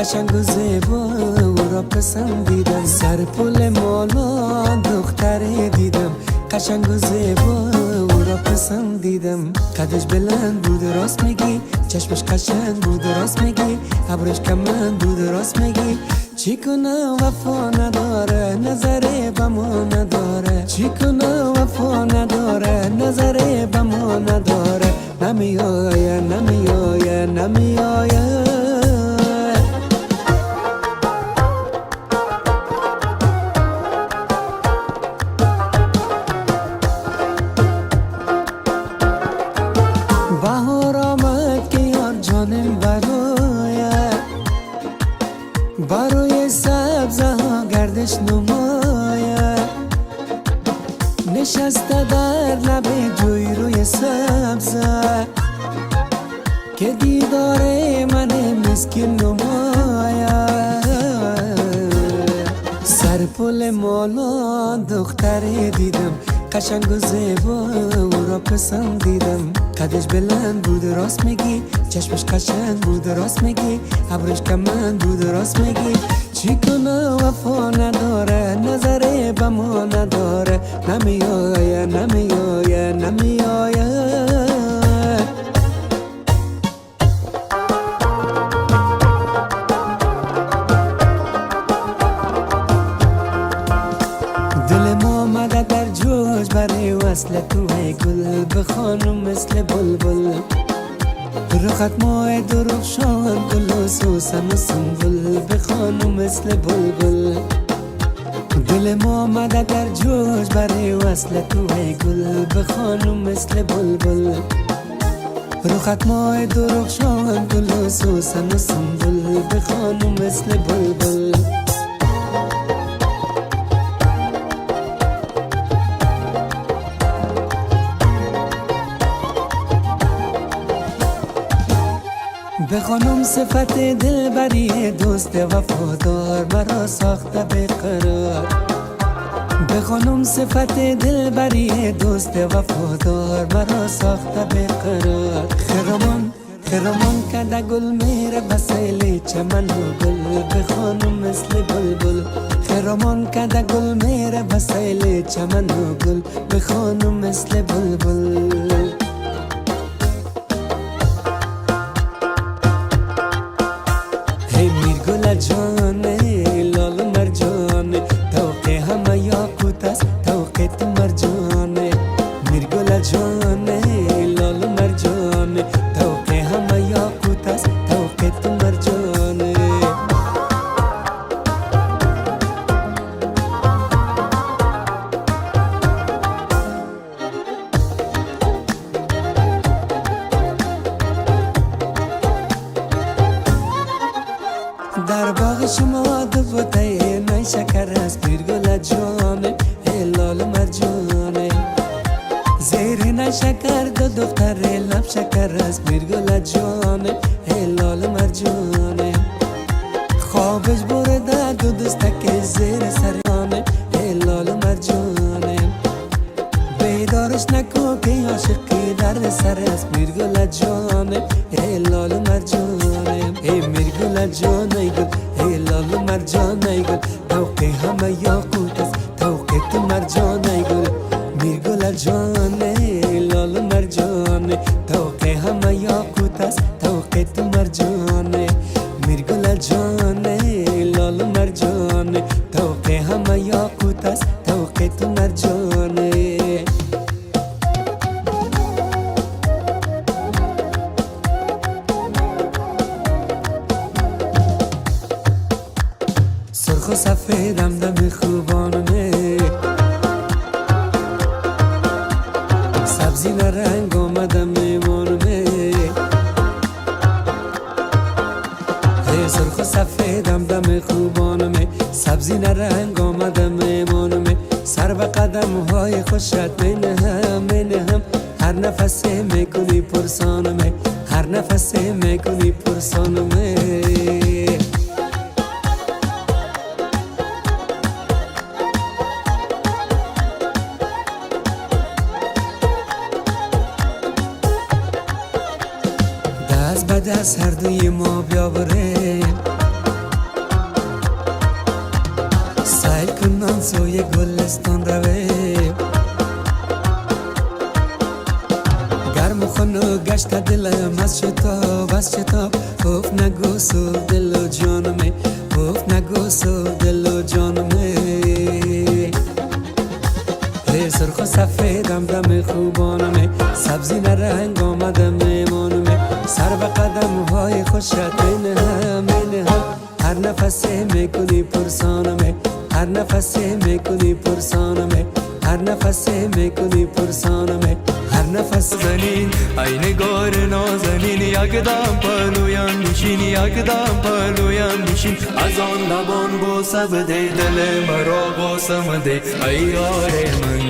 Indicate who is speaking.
Speaker 1: قشنگ و زیبا او را پسندیدم. سر پل مالا دختری دیدم، قشنگ و زیبا او را پسندیدم. قدش بلند بود راست میگی، چشمش قشنگ بود راست میگی، ابروش کمند بود راست میگی. چی کنه وفا نداره، نظری به ما نداره. چی کنه وفا نداره، نظری به ما نداره. نمیآیه نمیآیه نمیآیه. بهار آمد که یار جانم برای سبزه ها گردش نمایه. نشسته در لب جوی روی سبزه که دیدار من مسکین نمایه. سر پل مالا دختری دیدم، قشنگ و زیبا او را پسندیدم. قدش بلند بود راست میگی، چشمش قشنگ بود راست میگی، ابروش کمند بود راست میگی. چی کنه وفا نداره، نظری به ما نداره. نمیآیه نمیآیه نمیآیه. دل ما آمده در جوش برای وصل تو ای گل، بخوانم مثل بلبل. رخت ماه درخشان گل و سوسن و سنبل، بخوانم مثل بلبل. دل ما آمده در جوش برای وصل تو ای گل، بخوانم مثل بلبل. رخت ماه درخشان گل و سوسن و سنبل، بخوانم مثل بلبل. بخوانم صفت دلبری دوست وفادار، مرا ساخته بقرار. بخوانم صفت دلبری دوست وفادار، مرا ساخته بقرار. خرامان خرامان کده گل میره بسیل چمن و گل، بخوانم مثل بلبل. خرامان کده گل میره بسیل چمن و گل، بخوانم مثل بلبل. جانه لال مرجانه، توق همه یاقوت است توق تو مرجانه. میرگل جانه لال مرجانه، توق همه یاقوت است توق تو مرجانه. در باغ شما دو بوته نای شکر است، میرگل جانه لال مرجانه. زیر نای شکر دو دختر لب شکر است، میرگل جانه لال مرجانه. خوابش برده دو دستک زیر سرانه لال مرجانه. بیدارش نکو که عاشقی در سر است، میرگل جانه لال مرجانه. میرگل جانه گل لال مرجانه گل، توق همه یاقوت است توق تو مرجانه گل. میرگل جانه لال مرجانه، توق همه یاقوت است توق تو مرجانه. میرگل جانه لال مرجانه، توق همه یاقوت است توق تو مرجانه. سرخ و سفیدم دم خوبانمه، سبزی رنگ آمدم میمانمه. سرخ و سفیدم دم خوبانمه، سبزی رنگ آمدم میمانمه. سر به قدم های خوشت مینهم، هر نفسی میکنی پرسانمه، هر نفسی میکنی پرسانمه. دست به دست هر دوی ما بیاوریم، سیل کنان سوی گلستان رویم گرم و خونو گشت دلم از شتاب اوف نگو سو دل و جانمه اوف نگو سو دل و جانمه سرخ و سفیدم دم خوبانمه سبزی نرنگ آمدم میمانمه سر به قدم های خوشت اینه هم هر نفسی میکنی پرسانمه هر نفسی میکنی پرسانمه هر نفسی میکنی پرسانمه هر نفس
Speaker 2: زنین ای نگار نازنین یک دم پلویم میشین یک دم پلویم میشین از آن لبان بوسه بده دل مرا بوسه مده ای یار من